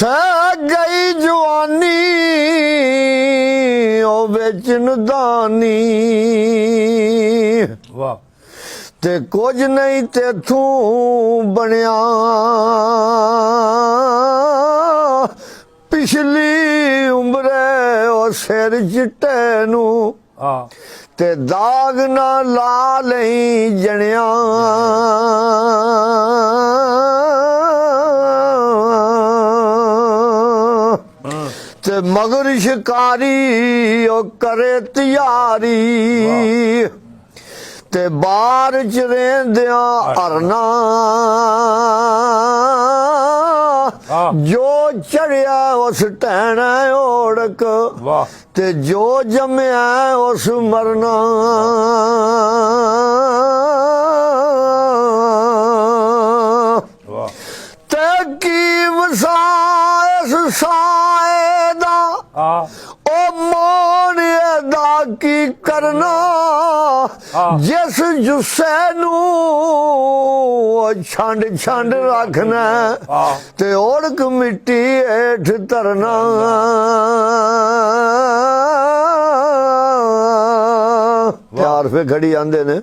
ਥੈ ਗਈ ਜਵਾਨੀ ਉਹ ਵੇਚਣ ਦਾਨੀ ਵਾਹ ਤੇ ਕੁਝ ਨਹੀਂ ਤੇਥੋਂ ਬਣਿਆ ਪਿਛਲੀ ਉਮਰੇ ਉਹ ਸਿਰ ਚਿੱਟੇ ਨੂੰ ਹਾਂ ਤੇ ਦਾਗ ਨਾ ਲਾ ਲਈ ਜਣਿਆ ਤੇ ਮਗਰ ਸ਼ਿਕਾਰੀ ਉਹ ਕਰੇ ਤਿਆਰੀ ਤੇ ਬਾਹਰ ਚ ਰਹਿੰਦਿਆਂ ਹਰਨਾ ਜੋ ਚੜਿਆ ਉਸ ਟਹਿਣਾ ਓੜਕ ਵਾਹ ਤੇ ਜੋ ਜੰਮਿਆ ਉਸ ਮਰਨਾ ਵਾਹ ਤੇ ਕੀ ਵਸਾਇਸ ਸਾਏ ਦਾ ਹਾਂ ਉਹ ਮੋਨ ਦਾ ਕੀ ਕਰਨਾ ਜਿਸ ਜੁੱਸੇ ਨੂੰ ਛੰਡ ਛੰਡ ਰੱਖਣਾ ਤੇ ਓੜਕ ਮਿੱਟੀ ਹੇਠ ਧਰਨਾ ਪਿਆਰ ਫੇ ਖੜੀ ਆਂਦੇ ਨੇ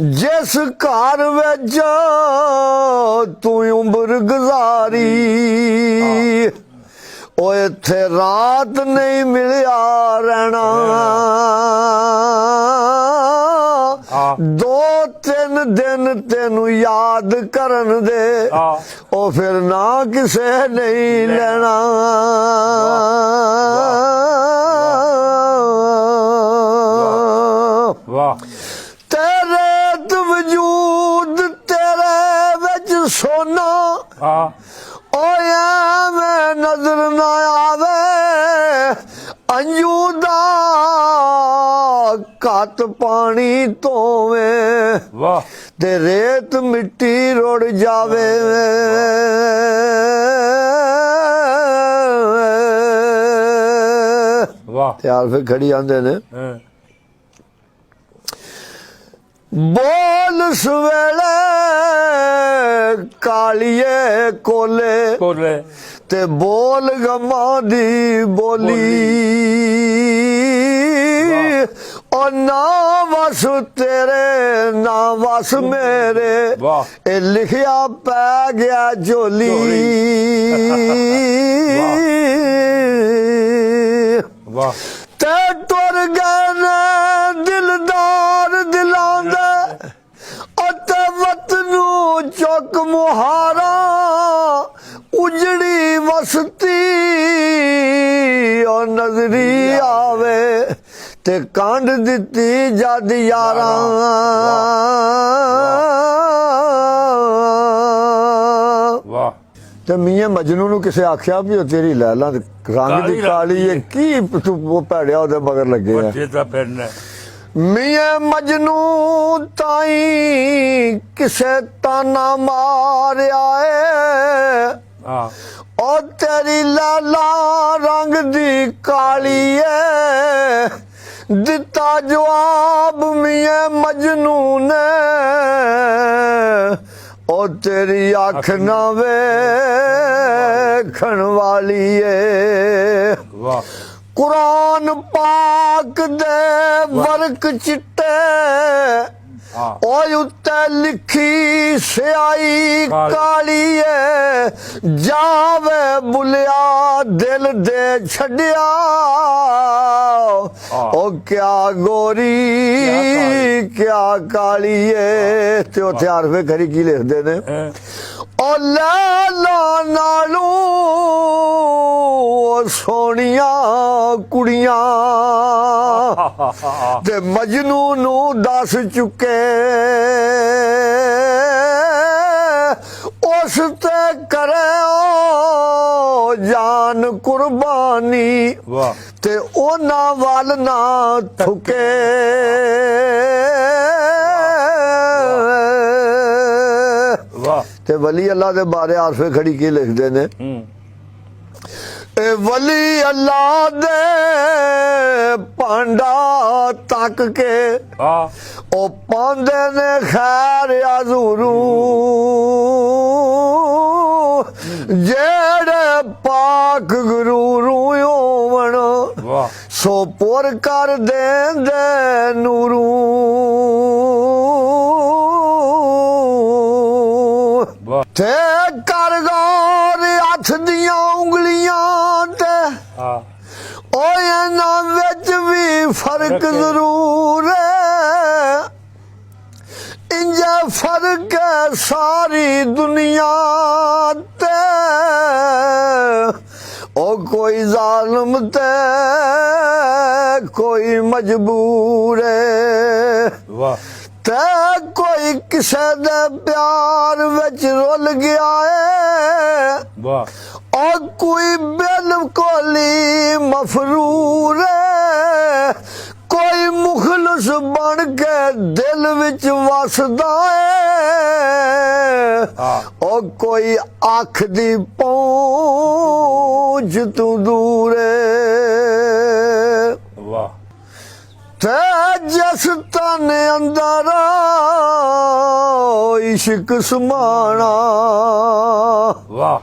ਜਿਸ ਘਰ ਵਿੱਚ ਤੂੰ ਉਮਰ ਗੁਜ਼ਾਰੀ ਉਹ ਇੱਥੇ ਰਾਤ ਨਹੀਂ ਮਿਲਿਆ ਰਹਿਣਾ ਦੋ ਤਿੰਨ ਦਿਨ ਤੈਨੂੰ ਯਾਦ ਕਰਨ ਦੇ ਉਹ ਫਿਰ ਨਾ ਕਿਸੇ ਨਹੀਂ ਲੈਣਾ ਵਾਹ ਤੇਰੇ ਤੇ ਵਜੂਦ ਤੇਰੇ ਵਿੱਚ ਸੋਨਾ ਹਾਂ ਓਏ ਐਵੇਂ ਨਜ਼ਰ ਨਾ ਆਵੇ ਅੰਜੂ ਦਾ ਘੱਟ ਪਾਣੀ ਧੋਵੇ ਵਾਹ ਤੇ ਰੇਤ ਮਿੱਟੀ ਰੁੜ ਜਾਵੇ ਵਾਹ ਤਿਆਰ ਫੇ ਖੜੀ ਆਂਦੇ ਨੇ ਬੋਲ ਸਵੇਲੇ ਕਾਲੀਏ ਕੋਲੇ ਕੋਲੇ ਤੇ ਬੋਲ ਗਮਾਂ ਦੀ ਬੋਲੀ ਉਹ ਨਾ ਵਸ ਤੇਰੇ ਨਾ ਵਸ ਮੇਰੇ ਵਾਹ ਇਹ ਲਿਖਿਆ ਪੈ ਗਿਆ ਝੋਲੀ ਵਾਹ ਤੇ ਟੁਰ ਗਏ ਨੇ ਦਿਲਦਾਰ ਦਿਲਾਂ ਦੇ ਅਤੇ ਵਤਨ ਨੂੰ ਚੁੱਕ ਮੁਹਾਰਾ ਉਜੜੀ ਵਸਤੀ ਉਹ ਨਜ਼ਰੀ ਆਵੇ ਤੇ ਕੰਡ ਦਿੱਤੀ ਜਦ ਯਾਰਾਂ ਵਾਹ ਤੇ ਮੀਆਂ ਮਜਨੂ ਨੂੰ ਕਿਸੇ ਆਖਿਆ ਵੀ ਉਹ ਤੇਰੀ ਲੈਲਾ ਰੰਗ ਦੀ ਕਾਲੀ ਹੈ ਕੀ ਤੂੰ ਉਹ ਭੈੜਿਆ ਉਹਦੇ ਮਗਰ ਲੱਗੇ ਆ ਬੱਚੇ ਤਾਂ ਫਿਰਨਾ ਮੀਆਂ ਮਜਨੂ ਤਾਈ ਕਿਸੇ ਤਾਨਾ ਮਾਰਿਆ ਏ ਹਾਂ ਉਹ ਤੇਰੀ ਲਾਲਾ ਰੰਗ ਦੀ ਕਾਲੀ ਏ ਦਿੱਤਾ ਜਵਾਬ ਮੀਆਂ ਮਜਨੂ ਨੇ ਉਹ ਤੇਰੀ ਅੱਖ ਨਾ ਵੇਖਣ ਵਾਲੀ ਏ ਵਾਹ ਕੁਰਾਨ ਪਾਕ ਦੇ ਵਰਕ ਚਿੱਟੇ ਓਏ ਉੱਤੇ ਲਿਖੀ ਸਿਆਹੀ ਕਾਲੀ ਏ ਜਾਵੇ ਬੁਲਿਆ ਦਿਲ ਦੇ ਛੱਡਿਆ ਉਹ ਕਿਆ ਗੋਰੀ ਕਿਆ ਕਾਲੀ ਏ ਤੇ ਉੱਥੇ ਆਰਫੇ ਖਰੀ ਕੀ ਲਿਖਦੇ ਨੇ ਉਹ ਲੈਲਾ ਨਾਲੋਂ ਸੋਹਣੀਆਂ ਕੁੜੀਆਂ ਤੇ ਮਜਨੂ ਨੂੰ ਦੱਸ ਚੁੱਕੇ ਉਸ ਤੇ ਕਰੇ ਜਾਨ ਕੁਰਬਾਨੀ ਵਾਹ ਤੇ ਉਹਨਾਂ ਵੱਲ ਨਾ ਥੁਕੇ ਵਾਹ ਤੇ ਵਲੀ ਅੱਲਾ ਦੇ ਬਾਰੇ ਆਰਫੇ ਖੜੀ ਕੀ ਲਿਖਦੇ ਨੇ ਇਹ ਵਲੀ ਅੱਲਾ ਦੇ ਭਾਂਡਾ ਤੱਕ ਕੇ ਉਹ ਪਾਉਂਦੇ ਨੇ ਖੈਰ ਆਜ਼ੂਰੂ ਜਿਹੜੇ ਪਾਕ ਗੁਰੂ ਹੋਵਣ ਵਾਹ ਸੋ ਪੁਰ ਕਰ ਦੇਂਦੇ ਨੂਰੂ ਵਾਹ ਤੇ ਕਰ ਗੌਰ ਹੱਥ ਦੀਆਂ ਉਂਗਲੀਆਂ ਤੇ ਹਾਂ ਓ ਇਹਨਾਂ ਵਿੱਚ ਵੀ ਫਰਕ ਜ਼ਰੂਰ ਹੈ ਇੰਜੇ ਫਰਕ ਹੈ ਸਾਰੀ ਦੁਨੀਆ ਤੇ ਓ ਕੋਈ ਜ਼ਾਲਮ ਤੇ ਕੋਈ ਮਜਬੂਰ ਹੈ ਵਾਹ ਤੇ ਕੋਈ ਕਿਸੇ ਦੇ ਪਿਆਰ ਵਿੱਚ ਰੁੱਲ ਗਿਆ ਹੈ ਵਾਹ और कोई बिल्कुल ही मफरूर है कोई मुखलिस बन के दिल विच वसदा है और कोई अख दी पहुंच तू दूर है वाह ते जिस तन अंदर इश्क समाना वाह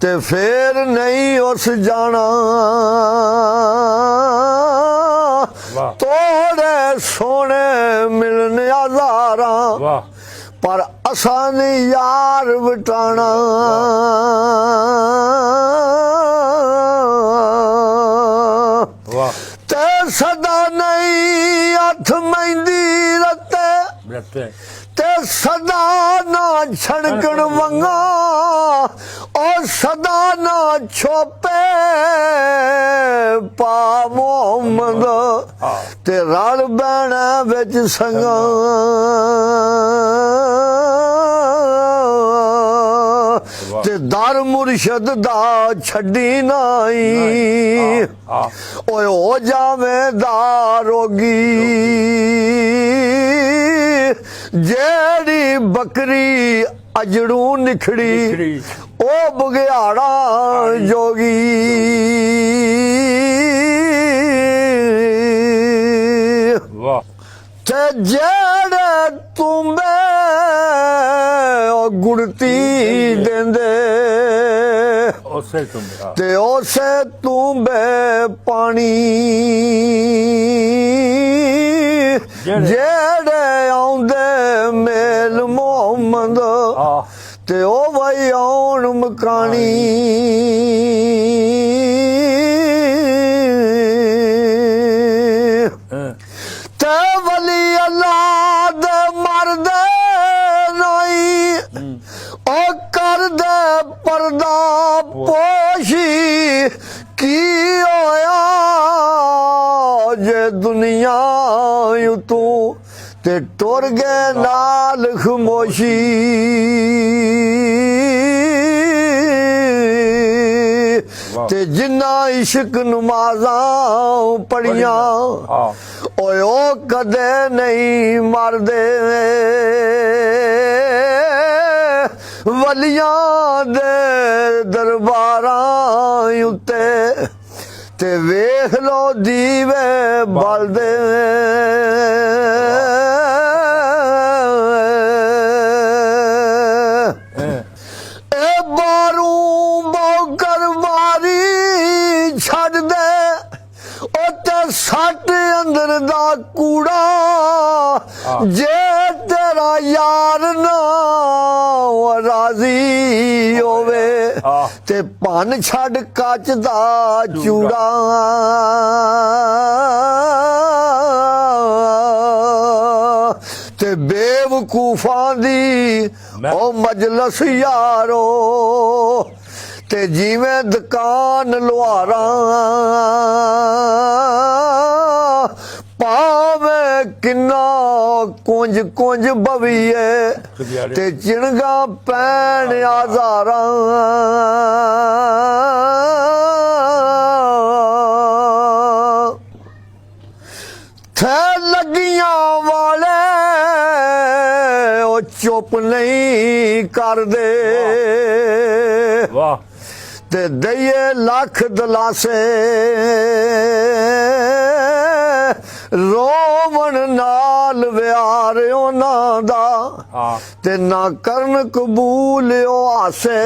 ते फिर नहीं उस जाना वाह थोड़े सोने मिलने हजारा वाह पर असान यार बटाना वाह ते सदा नहीं हथ मेहंदी रते रहते ते सदा ना छड़कण वंगा और सदा ना छोपे पा मोहम्मद ते रल बैणा विच संगा ते दर मुर्शद दा छड्डी नाई ओए हो जावे दारोगी जेड़ी बकरी अजड़ू निखड़ी ओ बघियाड़ा जोगी वाह ते जेड़े तुम्बे गुड़ती देंदे उसे तुम ते उसे तुम्बे पानी जेड़े आउंदे मेल मोहम्मद ते ओ भाई आउन मकानी ते वली अल्लाह दे मरदे नहीं ओ कर दे पर्दा पोशी की होया जे दुनिया यू तू ते टुर गए नाल खमोशी ते जिन्ना इश्क नमाज़ां पढ़ियां ओए ओ कदे नहीं मरदे वलियां दे दरबारां उत्ते ते वेख लो दीवे बलदे ए बारू बौकर वारी छड़ दे ओ ते सट अंदर दा कूड़ा जे तेरा यार ना राजी होवे ते भन छड़ कच दा चूड़ा ते बेवकूफां दी ओ मजलस यारो ते जिवें दुकान लुहारा पावे किन्ना कुंज कुंज बवीए ते चिणगा पैण हजारा थे लगियां वाले ओ चुप नहीं कर दे वाह ते दइए लख दलासे रोवन नाल व्यार उन्हां दा ते ना करन कबूल ओ आसे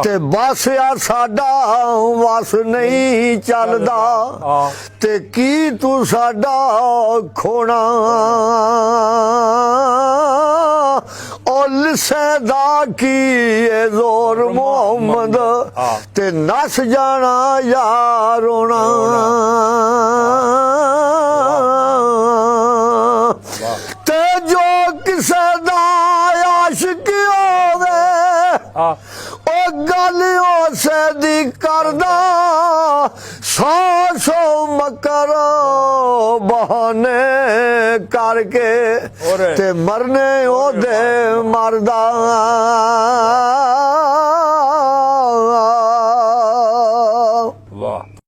ਤੇ ਬਸ ਆ ਸਾਡਾ ਵਸ ਨਹੀਂ ਚੱਲਦਾ ਤੇ ਕੀ ਤੂੰ ਸਾਡਾ ਖੋਣਾ ਉਲ ਸਦਾ ਕੀ ਏ ਜ਼ੋਰ ਮੁਹੰਮਦ ਤੇ ਨਸ ਜਾਣਾ ਯਾਰੋਣਾ ਤੇ ਜੋ ਕਿਸੇ ਦਾ ਆਸ਼ਿਕ ਹੋਵੇ ਉਹ ਗੱਲ ਉਸੇ ਦੀ ਕਰਦਾ ਸੌ ਮਕਰ ਬਹਾਨੇ ਕਰਕੇ ਤੇ ਮਰਨੇ ਉਹਦੇ ਮਰਦਾ